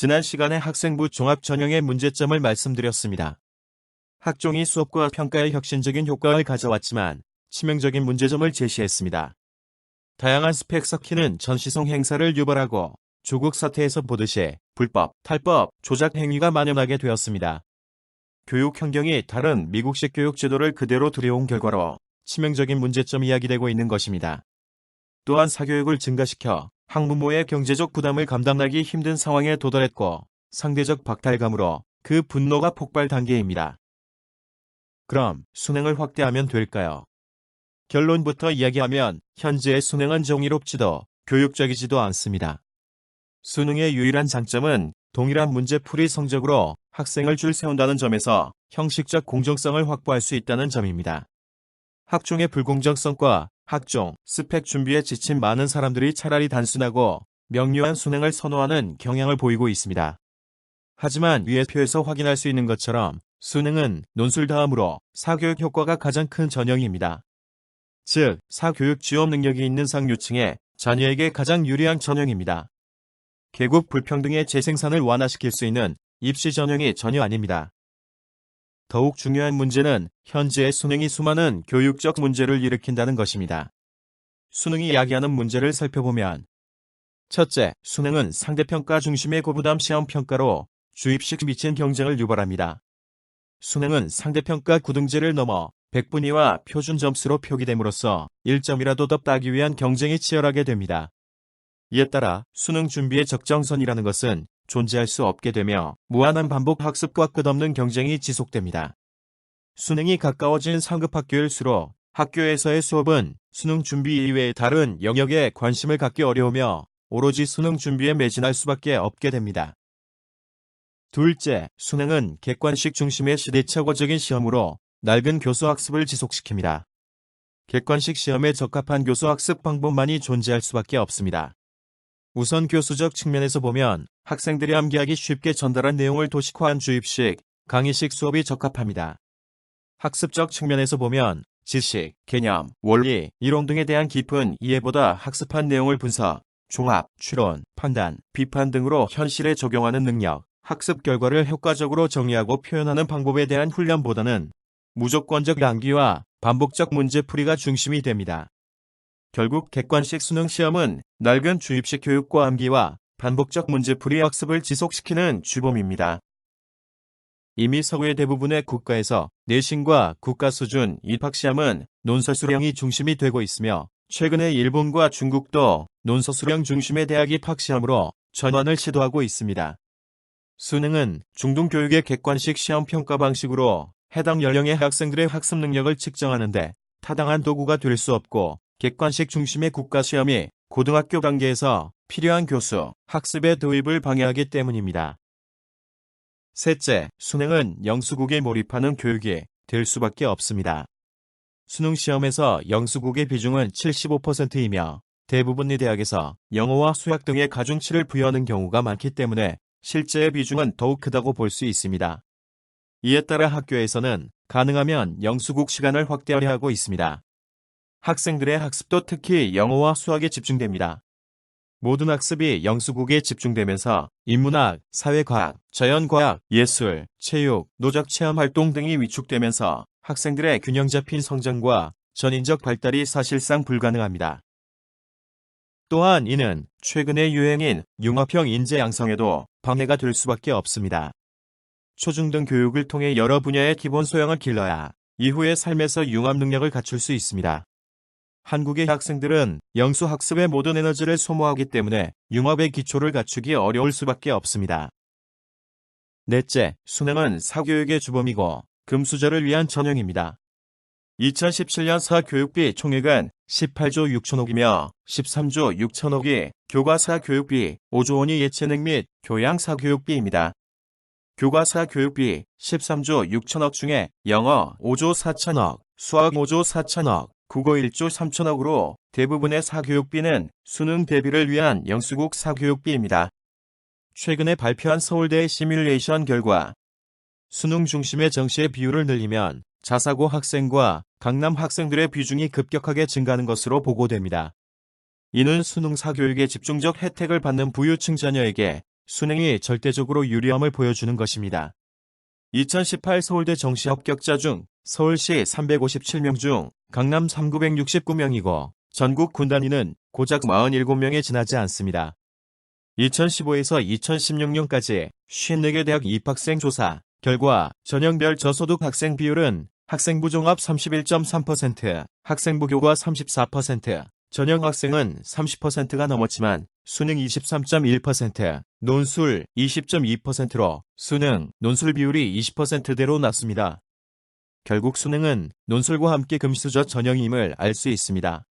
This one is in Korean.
지난 시간에 학생부 종합전형의 문제점을 말씀드렸습니다. 학종이 수업과 평가에 혁신적인 효과를 가져왔지만 치명적인 문제점을 제시했습니다. 다양한 스펙 섞이는 전시성 행사를 유발하고 조국 사태에서 보듯이 불법, 탈법, 조작 행위가 만연하게 되었습니다. 교육 환경이 다른 미국식 교육 제도를 그대로 들여온 결과로 치명적인 문제점이 야기되고 있는 것입니다. 또한 사교육을 증가시켜 학부모의 경제적 부담을 감당하기 힘든 상황에 도달했고 상대적 박탈감으로 그 분노가 폭발 단계입니다. 그럼 수능을 확대하면 될까요? 결론부터 이야기하면 현재의 수능은 정의롭지도 교육적이지도 않습니다. 수능의 유일한 장점은 동일한 문제풀이 성적으로 학생을 줄 세운다는 점에서 형식적 공정성을 확보할 수 있다는 점입니다. 학종의 불공정성과 학종, 스펙 준비에 지친 많은 사람들이 차라리 단순하고 명료한 수능을 선호하는 경향을 보이고 있습니다. 하지만 위의 표에서 확인할 수 있는 것처럼 수능은 논술 다음으로 사교육 효과가 가장 큰 전형입니다. 즉, 사교육 취업 능력이 있는 상류층의 자녀에게 가장 유리한 전형입니다. 계급 불평등의 재생산을 완화시킬 수 있는 입시 전형이 전혀 아닙니다. 더욱 중요한 문제는 현재의 수능이 수많은 교육적 문제를 일으킨다는 것입니다. 수능이 야기하는 문제를 살펴보면 첫째, 수능은 상대평가 중심의 고부담 시험평가로 주입식 미친 경쟁을 유발합니다. 수능은 상대평가 구등제를 넘어 백분위와 표준 점수로 표기됨으로써 1점이라도 더 따기 위한 경쟁이 치열하게 됩니다. 이에 따라 수능 준비의 적정선이라는 것은 존재할 수 없게 되며 무한한 반복 학습과 끝없는 경쟁이 지속됩니다. 수능이 가까워진 상급 학교일수록 학교에서의 수업은 수능 준비 이외의 다른 영역에 관심을 갖기 어려우며 오로지 수능 준비에 매진할 수밖에 없게 됩니다. 둘째, 수능은 객관식 중심의 시대착오적인 시험으로 낡은 교수학습을 지속시킵니다. 객관식 시험에 적합한 교수학습 방법만이 존재할 수밖에 없습니다. 우선 교수적 측면에서 보면 학생들이 암기하기 쉽게 전달한 내용을 도식화한 주입식, 강의식 수업이 적합합니다. 학습적 측면에서 보면 지식, 개념, 원리, 이론 등에 대한 깊은 이해보다 학습한 내용을 분석, 종합, 추론, 판단, 비판 등으로 현실에 적용하는 능력, 학습 결과를 효과적으로 정리하고 표현하는 방법에 대한 훈련보다는 무조건적 암기와 반복적 문제풀이가 중심이 됩니다. 결국 객관식 수능 시험은 낡은 주입식 교육과 암기와 반복적 문제풀이 학습을 지속시키는 주범입니다. 이미 서구의 대부분의 국가에서 내신과 국가 수준 입학시험은 논서수령이 중심이 되고 있으며 최근에 일본과 중국도 논서수령 중심의 대학 입학시험으로 전환을 시도하고 있습니다. 수능은 중등교육의 객관식 시험 평가 방식으로 해당 연령의 학생들의 학습 능력을 측정하는데 타당한 도구가 될 수 없고 객관식 중심의 국가시험이 고등학교 단계에서 필요한 교수, 학습의 도입을 방해하기 때문입니다. 셋째, 수능은 영수국에 몰입하는 교육이 될 수밖에 없습니다. 수능 시험에서 영수국의 비중은 75%이며 대부분의 대학에서 영어와 수학 등의 가중치를 부여하는 경우가 많기 때문에 실제의 비중은 더욱 크다고 볼 수 있습니다. 이에 따라 학교에서는 가능하면 영수국 시간을 확대하려 하고 있습니다. 학생들의 학습도 특히 영어와 수학에 집중됩니다. 모든 학습이 영수국에 집중되면서 인문학, 사회과학, 자연과학, 예술, 체육, 노적 체험활동 등이 위축되면서 학생들의 균형 잡힌 성장과 전인적 발달이 사실상 불가능합니다. 또한 이는 최근의 유행인 융합형 인재 양성에도 방해가 될 수밖에 없습니다. 초중등 교육을 통해 여러 분야의 기본 소양을 길러야 이후의 삶에서 융합 능력을 갖출 수 있습니다. 한국의 학생들은 영수 학습의 모든 에너지를 소모하기 때문에 융합의 기초를 갖추기 어려울 수밖에 없습니다. 넷째, 수능은 사교육의 주범이고 금수저를 위한 전형입니다. 2017년 사교육비 총액은 18조 6천억이며 13조 6천억이 교과사 교육비, 5조 원이 예체능 및 교양 사교육비입니다. 교과사 교육비 13조 6천억 중에 영어 5조 4천억, 수학 5조 4천억, 국어 1조 3천억으로 대부분의 사교육비는 수능 대비를 위한 영수국 사교육비입니다. 최근에 발표한 서울대 시뮬레이션 결과 수능 중심의 정시의 비율을 늘리면 자사고 학생과 강남 학생들의 비중이 급격하게 증가하는 것으로 보고됩니다. 이는 수능 사교육의 집중적 혜택을 받는 부유층 자녀에게 수능이 절대적으로 유리함을 보여주는 것입니다. 2018 서울대 정시 합격자 중 서울시 357명 중 강남 3969명이고 전국 군 단위는 고작 47명에 지나지 않습니다. 2015에서 2016년까지 54개 대학 입학생 조사 결과 전형별 저소득 학생 비율은 학생부 종합 31.3%, 학생부 교과 34%, 전형 학생은 30%가 넘었지만 수능 23.1%, 논술 20.2%로 수능, 논술 비율이 20%대로 낮습니다. 결국 수능은 논술과 함께 금수저 전형임을 알 수 있습니다.